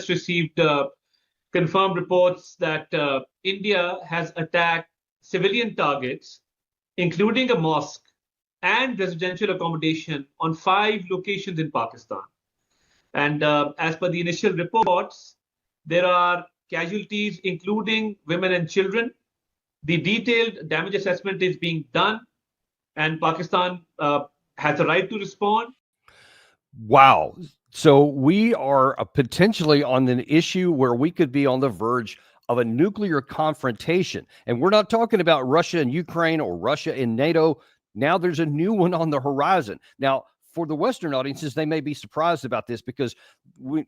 just received confirmed reports that India has attacked civilian targets, including a mosque and residential accommodation on 5 locations in Pakistan. And as per the initial reports, there are casualties, including women and children. The detailed damage assessment is being done, and Pakistan has a right to respond. Wow. So we are potentially on an issue where we could be on the verge of a nuclear confrontation. And we're not talking about Russia and Ukraine or Russia and NATO. Now there's a new one on the horizon. Now, for the Western audiences, they may be surprised about this because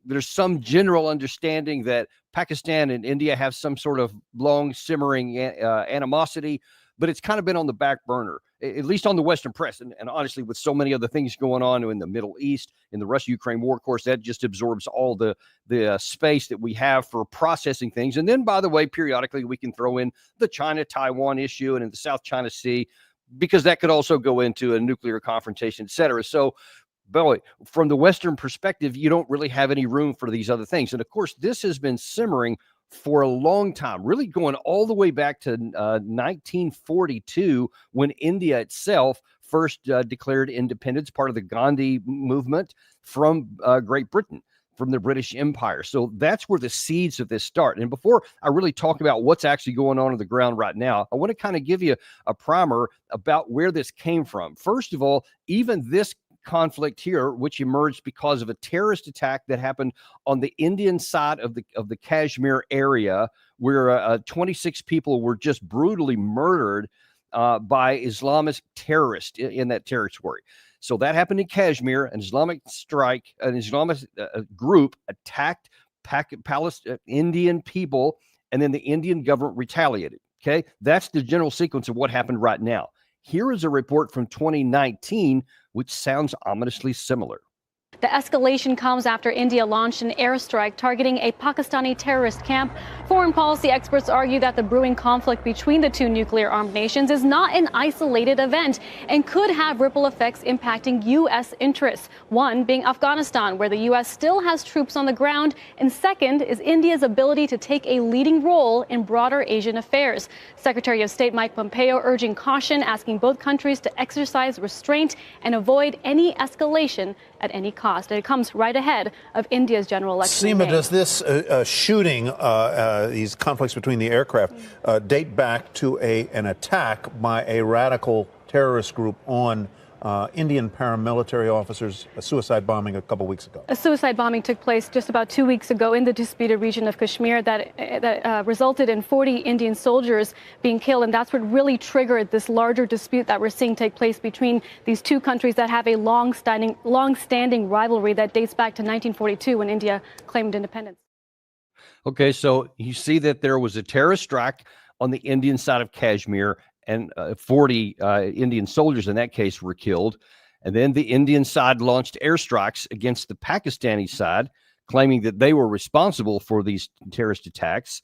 there's some general understanding that Pakistan and India have some sort of long simmering animosity, but it's kind of been on the back burner, at least on the Western press. And honestly, with so many other things going on in the Middle East, in the Russia-Ukraine war, of course, that just absorbs all the space that we have for processing things. And then, by the way, periodically we can throw in the China-Taiwan issue and in the South China Sea, because that could also go into a nuclear confrontation, et cetera. So, boy, from the Western perspective, you don't really have any room for these other things. And of course, this has been simmering for a long time, really going all the way back to 1942, when India itself first declared independence, part of the Gandhi movement from Great Britain, from the British Empire. So that's where the seeds of this start. And before I really talk about what's actually going on the ground right now, I want to kind of give you a primer about where this came from. First of all, even this conflict here, which emerged because of a terrorist attack that happened on the Indian side of the Kashmir area, where 26 people were just brutally murdered by Islamist terrorists in that territory. So that happened in Kashmir. An Islamist group attacked Indian people, and then the Indian government retaliated. Okay, that's the general sequence of what happened right now. Here is a report from 2019, which sounds ominously similar. The escalation comes after India launched an airstrike targeting a Pakistani terrorist camp. Foreign policy experts argue that the brewing conflict between the two nuclear-armed nations is not an isolated event and could have ripple effects impacting U.S. interests. One being Afghanistan, where the U.S. still has troops on the ground, and second is India's ability to take a leading role in broader Asian affairs. Secretary of State Mike Pompeo urging caution, asking both countries to exercise restraint and avoid any escalation at any cost. And it comes right ahead of India's general election. Seema, does this shooting, these conflicts between the aircraft, date back to an attack by a radical terrorist group on Indian paramilitary officers, a suicide bombing a couple weeks ago? A suicide bombing took place just about 2 weeks ago in the disputed region of Kashmir that resulted in 40 Indian soldiers being killed. And that's what really triggered this larger dispute that we're seeing take place between these two countries that have a long-standing rivalry that dates back to 1942 when India claimed independence. Okay, so you see that there was a terrorist strike on the Indian side of Kashmir, and 40 Indian soldiers in that case were killed. And then the Indian side launched airstrikes against the Pakistani side, claiming that they were responsible for these terrorist attacks.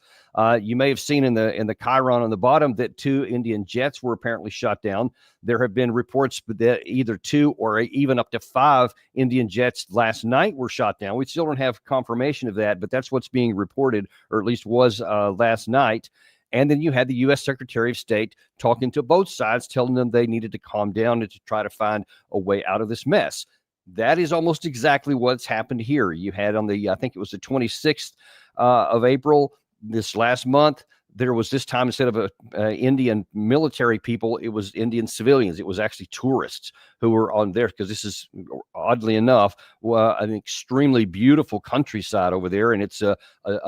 You may have seen in the chyron on the bottom that 2 Indian jets were apparently shot down. There have been reports that either 2 or even up to 5 Indian jets last night were shot down. We still don't have confirmation of that, but that's what's being reported, or at least was last night. And then you had the U.S. Secretary of State talking to both sides, telling them they needed to calm down and to try to find a way out of this mess. That is almost exactly what's happened here. You had on I think it was the 26th of April, this last month, there was this time, instead of Indian military people, it was Indian civilians. It was actually tourists who were on there, because this is, oddly enough, an extremely beautiful countryside over there, and it's a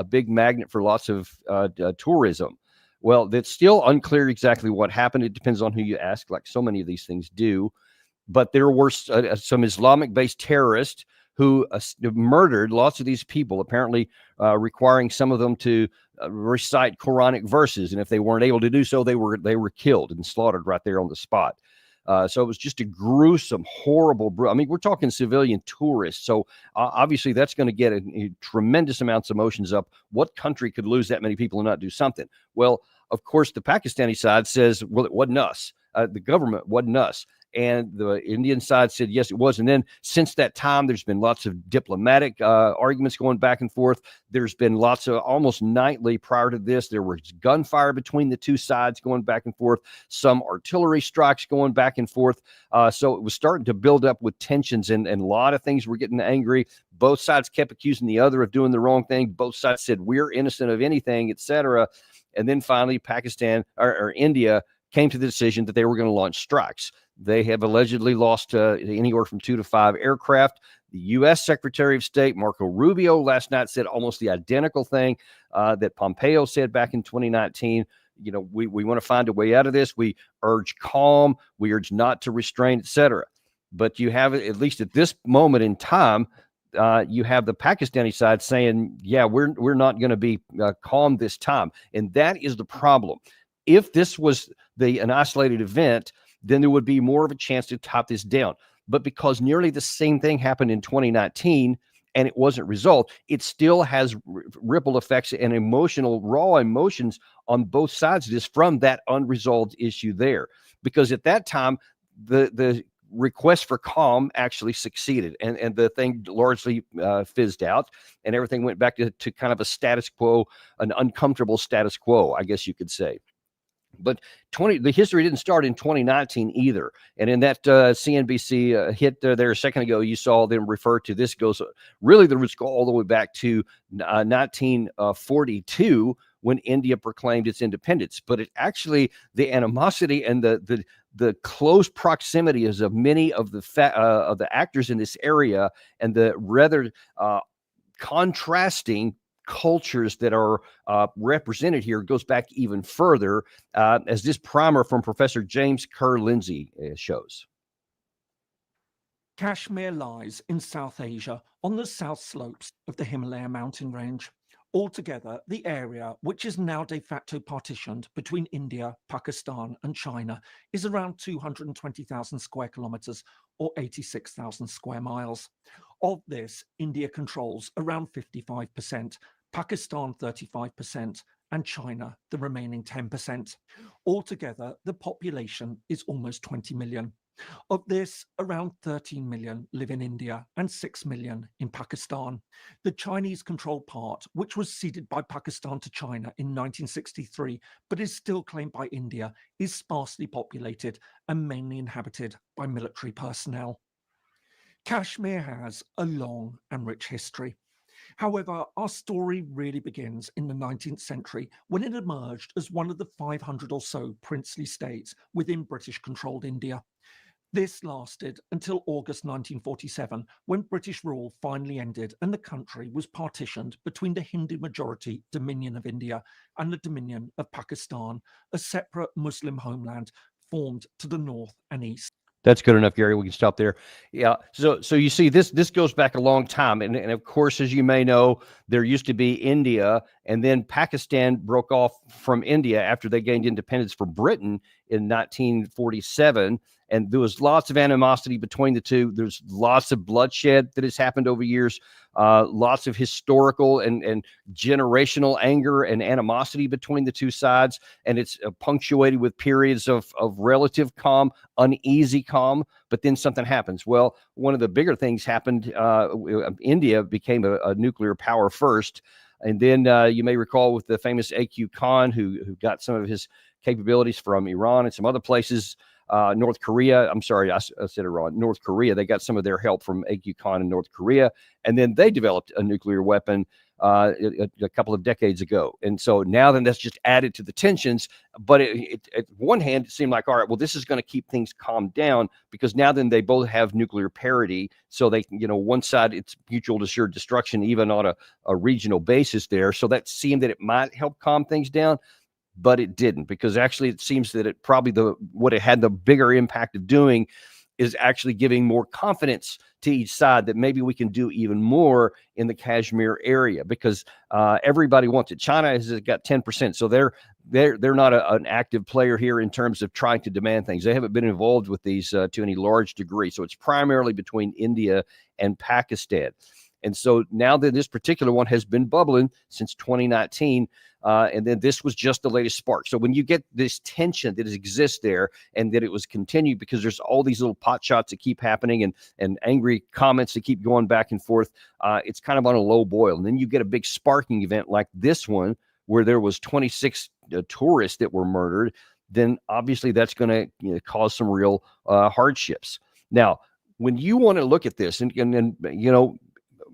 big magnet for lots of tourism. Well, it's still unclear exactly what happened. It depends on who you ask, like so many of these things do. But there were some Islamic-based terrorists who murdered lots of these people, apparently requiring some of them to recite Quranic verses. And if they weren't able to do so, they were killed and slaughtered right there on the spot. So it was just a gruesome, horrible, I mean, we're talking civilian tourists. So obviously that's going to get a tremendous amounts of emotions up. What country could lose that many people and not do something? Well, of course, the Pakistani side says, well, it wasn't us. The government wasn't us. And the Indian side said, yes, it was. And then since that time, there's been lots of diplomatic arguments going back and forth. There's been lots of almost nightly prior to this. There was gunfire between the two sides going back and forth, some artillery strikes going back and forth. So it was starting to build up with tensions, and a lot of things were getting angry. Both sides kept accusing the other of doing the wrong thing. Both sides said, we're innocent of anything, etc. And then finally, Pakistan or India came to the decision that they were going to launch strikes. They have allegedly lost anywhere from 2 to 5 aircraft. The U.S. Secretary of State, Marco Rubio, last night said almost the identical thing that Pompeo said back in 2019. You know, we want to find a way out of this. We urge calm. We urge not to restrain, etc. But you have, at least at this moment in time, you have the Pakistani side saying, yeah, we're not going to be calm this time. And that is the problem. If this was an isolated event, then there would be more of a chance to top this down. But because nearly the same thing happened in 2019 and it wasn't resolved, it still has ripple effects and raw emotions on both sides of this from that unresolved issue there. Because at that time, the request for calm actually succeeded, and the thing largely fizzed out, and everything went back to kind of a status quo, an uncomfortable status quo, I guess you could say. But the history didn't start in 2019 either. And in that CNBC hit there a second ago, you saw them refer to this goes really the roots go all the way back to 1942 when India proclaimed its independence. But it actually, the animosity and the close proximity of many of the actors in this area and the rather contrasting cultures that are represented here goes back even further, as this primer from Professor James Kerr Lindsay shows. Kashmir lies in South Asia on the south slopes of the Himalaya mountain range. Altogether, the area, which is now de facto partitioned between India, Pakistan, and China, is around 220,000 square kilometers or 86,000 square miles. Of this, India controls around 55%, Pakistan 35%, and China the remaining 10%. Altogether, the population is almost 20 million. Of this, around 13 million live in India and 6 million in Pakistan. The Chinese-controlled part, which was ceded by Pakistan to China in 1963, but is still claimed by India, is sparsely populated and mainly inhabited by military personnel. Kashmir has a long and rich history. However, our story really begins in the 19th century when it emerged as one of the 500 or so princely states within British-controlled India. This lasted until August 1947, when British rule finally ended and the country was partitioned between the Hindu-majority Dominion of India and the Dominion of Pakistan, a separate Muslim homeland formed to the north and east. That's good enough, Gary. We can stop there. Yeah. So you see, this goes back a long time. And of course, as you may know, there used to be India, and then Pakistan broke off from India after they gained independence from Britain in 1947. And there was lots of animosity between the two. There's lots of bloodshed that has happened over years, lots of historical and generational anger and animosity between the two sides. And it's punctuated with periods of relative calm, uneasy calm, but then something happens. Well, one of the bigger things happened. India became a nuclear power first. And then you may recall with the famous A.Q. Khan, who got some of his capabilities from Iran and some other places. North Korea, I'm sorry, I said it wrong. North Korea, they got some of their help from A.Q. Khan in North Korea, and then they developed a nuclear weapon a couple of decades ago. And so now then that's just added to the tensions. But at one hand, it seemed like, all right, well, this is going to keep things calmed down because now then they both have nuclear parity. So they, one side, it's mutual assured destruction, even on a regional basis there. So that seemed that it might help calm things down. But it didn't, because actually it seems that it probably what it had the bigger impact of doing is actually giving more confidence to each side that maybe we can do even more in the Kashmir area, because everybody wants it. China has got 10%, so they're not an active player here in terms of trying to demand things. They haven't been involved with these to any large degree. So it's primarily between India and Pakistan. And so now that this particular one has been bubbling since 2019, And then this was just the latest spark. So when you get this tension that exists there, and that it was continued because there's all these little pot shots that keep happening, and angry comments that keep going back and forth, it's kind of on a low boil. And then you get a big sparking event like this one, where there was 26 tourists that were murdered. Then obviously that's going to cause some real hardships. Now, when you want to look at this, and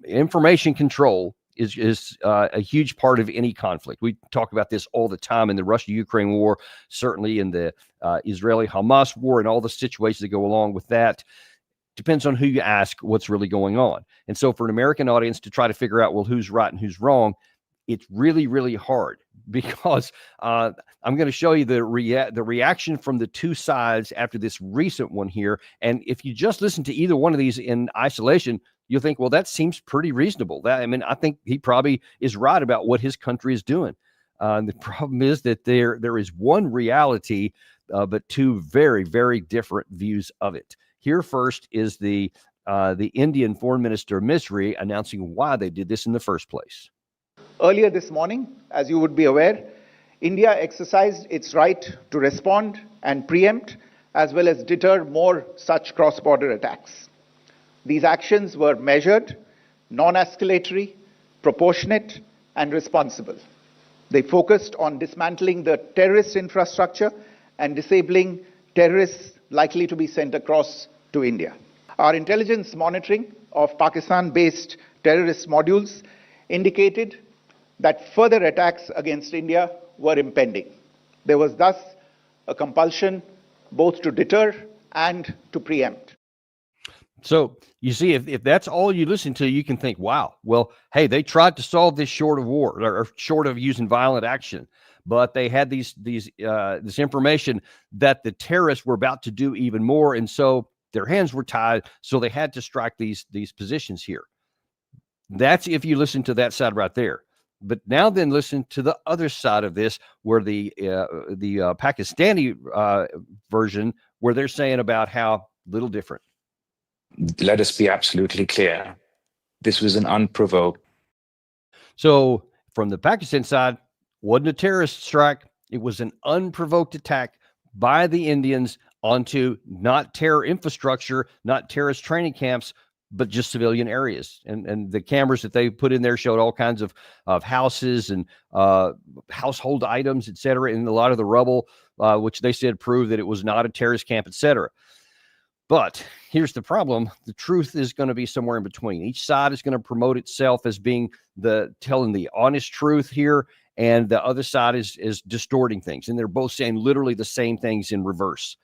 information control is a huge part of any conflict. We talk about this all the time in the Russia-Ukraine war, certainly in the Israeli-Hamas war, and all the situations that go along with that. Depends on who you ask what's really going on. And so for an American audience to try to figure out, well, who's right and who's wrong, it's really, really hard, because I'm going to show you the reaction from the two sides after this recent one here. And if you just listen to either one of these in isolation, you'll think, well, that seems pretty reasonable. I think he probably is right about what his country is doing. The problem is that there is one reality, but two very, very different views of it. Here first is the Indian Foreign Minister Misri announcing why they did this in the first place. Earlier this morning, as you would be aware, India exercised its right to respond and preempt, as well as deter more such cross-border attacks. These actions were measured, non-escalatory, proportionate, and responsible. They focused on dismantling the terrorist infrastructure and disabling terrorists likely to be sent across to India. Our intelligence monitoring of Pakistan-based terrorist modules indicated that further attacks against India were impending. There was thus a compulsion both to deter and to preempt. So you see, if that's all you listen to, you can think, wow, well, hey, they tried to solve this short of war, or short of using violent action, but they had this information that the terrorists were about to do even more, and so their hands were tied, so they had to strike these positions here. That's if you listen to that side right there. But now then listen to the other side of this, where the Pakistani version, where they're saying about how little different. Let us be absolutely clear. This was an unprovoked. So from the Pakistan side, wasn't a terrorist strike. It was an unprovoked attack by the Indians onto not terror infrastructure, not terrorist training camps, but just civilian areas. And the cameras that they put in there showed all kinds of houses and household items, et cetera, and a lot of the rubble, which they said proved that it was not a terrorist camp, et cetera. But here's the problem. The truth is going to be somewhere in between. Each side is going to promote itself as being telling the honest truth here, and the other side is distorting things. And they're both saying literally the same things in reverse.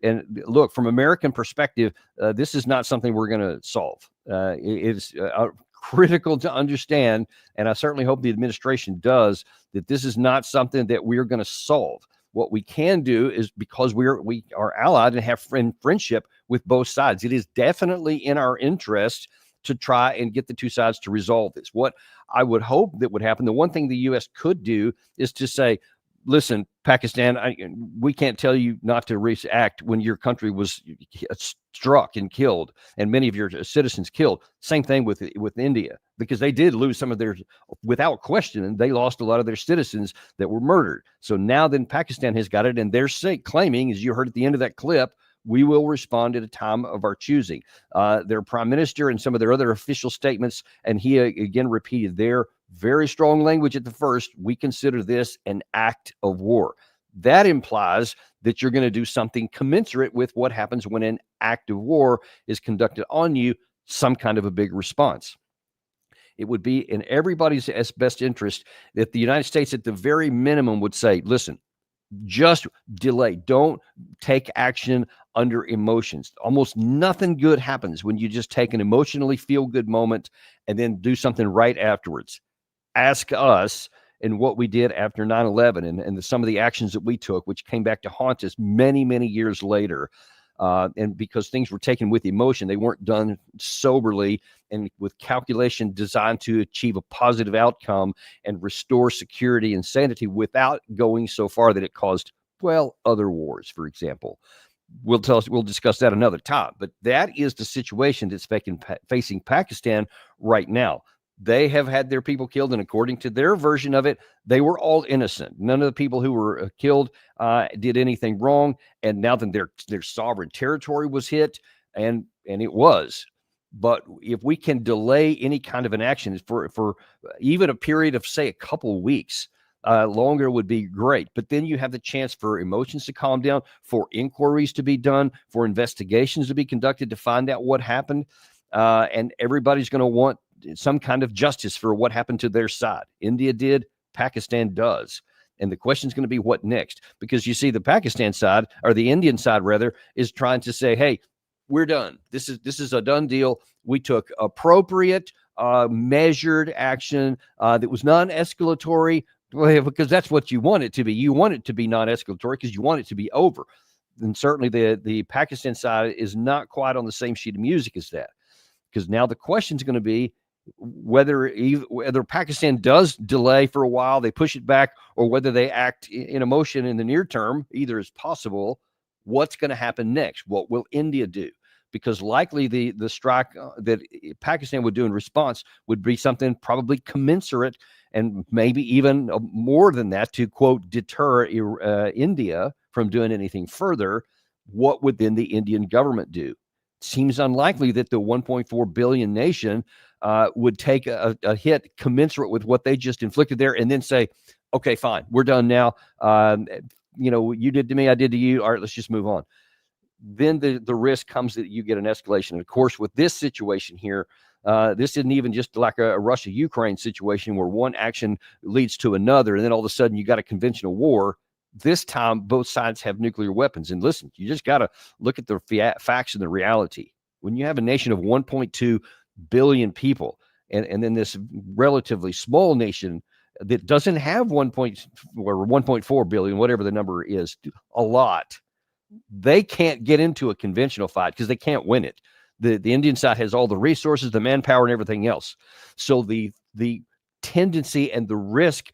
And look, from American perspective, this is not something we're going to solve. It's critical to understand, and I certainly hope the administration does, that this is not something that we're going to solve. What we can do is, because we are allied and have friendship with both sides, it is definitely in our interest to try and get the two sides to resolve this. What I would hope that would happen, the one thing the U.S. could do is to say, listen, Pakistan, we can't tell you not to react when your country was struck and killed, and many of your citizens killed. Same thing with India, because they did lose some of their, without question, and they lost a lot of their citizens that were murdered. So now then Pakistan has got it, and they're claiming, as you heard at the end of that clip, we will respond at a time of our choosing. Their prime minister and some of their other official statements, and he again repeated their very strong language at the first, we consider this an act of war. That implies that you're going to do something commensurate with what happens when an act of war is conducted on you, some kind of a big response. It would be in everybody's best interest that the United States at the very minimum would say, listen, just delay. Don't take action under emotions. Almost nothing good happens when you just take an emotionally feel-good moment and then do something right afterwards. Ask us and what we did after 9/11 and some of the actions that we took, which came back to haunt us many, many years later. And because things were taken with emotion, they weren't done soberly and with calculation designed to achieve a positive outcome and restore security and sanity without going so far that it caused, well, other wars, for example. We'll discuss that another time. But that is the situation that's facing Pakistan right now. They have had their people killed, and according to their version of it, they were all innocent. None of the people who were killed did anything wrong. And now that their sovereign territory was hit, and it was. But if we can delay any kind of an action for even a period of, say, a couple of weeks, longer would be great. But then you have the chance for emotions to calm down, for inquiries to be done, for investigations to be conducted to find out what happened. And everybody's going to want some kind of justice for what happened to their side. India did, Pakistan does. And the question is going to be what next? Because you see the Pakistan side, or the Indian side rather, is trying to say, hey, we're done. This is a done deal. We took appropriate, measured action that was non-escalatory, because that's what you want it to be. You want it to be non-escalatory because you want it to be over. And certainly the Pakistan side is not quite on the same sheet of music as that. Because now the question is going to be whether Pakistan does delay for a while, they push it back, or whether they act in emotion in the near term. Either is possible. What's going to happen next? What will India do? Because likely the strike that Pakistan would do in response would be something probably commensurate and maybe even more than that to, quote, deter India from doing anything further. What would then the Indian government do? Seems unlikely that the 1.4 billion nation would take a hit commensurate with what they just inflicted there and then say, okay, fine, we're done now. You did to me, I did to you. All right, let's just move on. Then the risk comes that you get an escalation. And of course, with this situation here, this isn't even just like a Russia-Ukraine situation where one action leads to another, and then all of a sudden you got a conventional war. This time, both sides have nuclear weapons. And listen, you just got to look at the facts and the reality. When you have a nation of 1.2 billion people, and then this relatively small nation that doesn't have 1.4 billion, whatever the number is, a lot, they can't get into a conventional fight because they can't win it. The Indian side has all the resources, the manpower, and everything else. So the tendency and the risk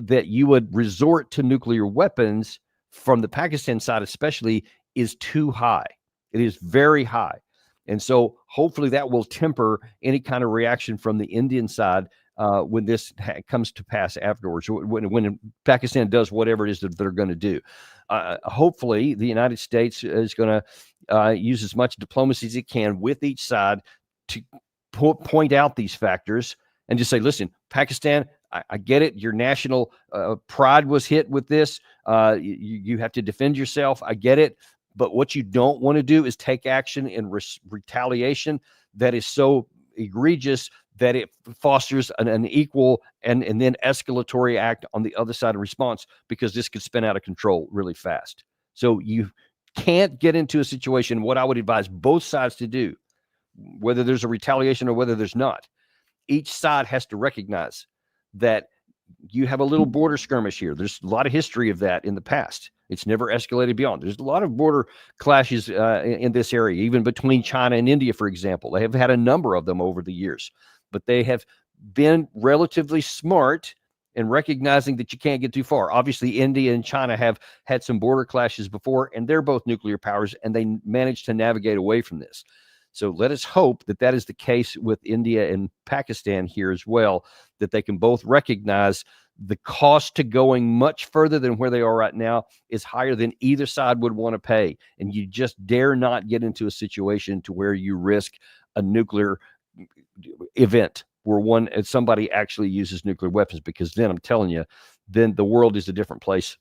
that you would resort to nuclear weapons from the Pakistan side especially is too high. It is very high. And so hopefully that will temper any kind of reaction from the Indian side when this comes to pass afterwards, when Pakistan does whatever it is that they're going to do. Hopefully the United States is going to use as much diplomacy as it can with each side to point out these factors and just say, listen, Pakistan, I get it. Your national pride was hit with this. You have to defend yourself. I get it. But what you don't want to do is take action in retaliation that is so egregious that it fosters an equal and then escalatory act on the other side of response, because this could spin out of control really fast. So you can't get into a situation, what I would advise both sides to do, whether there's a retaliation or whether there's not. Each side has to recognize that you have a little border skirmish here. There's a lot of history of that in the past. It's never escalated beyond. There's a lot of border clashes in this area, even between China and India, for example. They have had a number of them over the years, but they have been relatively smart in recognizing that you can't get too far. Obviously, India and China have had some border clashes before, and they're both nuclear powers, and they managed to navigate away from this. So let us hope that that is the case with India and Pakistan here as well, that they can both recognize the cost to going much further than where they are right now is higher than either side would want to pay. And you just dare not get into a situation to where you risk a nuclear event where somebody actually uses nuclear weapons, because then I'm telling you, then the world is a different place.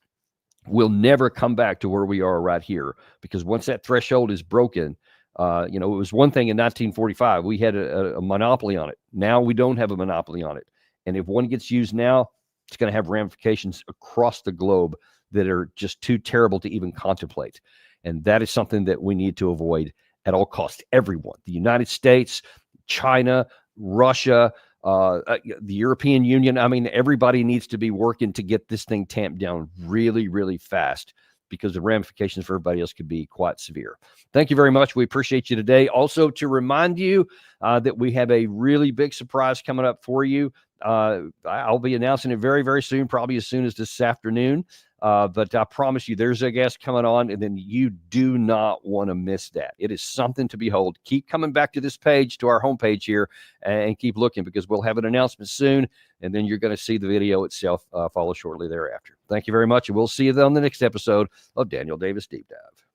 We'll never come back to where we are right here, because once that threshold is broken, it was one thing in 1945, we had a monopoly on it. Now we don't have a monopoly on it. And if one gets used now, it's going to have ramifications across the globe that are just too terrible to even contemplate. And that is something that we need to avoid at all costs. Everyone, the United States, China, Russia, the European Union. I mean, everybody needs to be working to get this thing tamped down really, really fast, because the ramifications for everybody else could be quite severe. Thank you very much. We appreciate you today. Also, to remind you that we have a really big surprise coming up for you. I'll be announcing it very, very soon, probably as soon as this afternoon. But I promise you, there's a guest coming on, and then you do not want to miss that. It is something to behold. Keep coming back to this page, to our homepage here, and keep looking, because we'll have an announcement soon, and then you're going to see the video itself follow shortly thereafter. Thank you very much, and we'll see you on the next episode of Daniel Davis Deep Dive.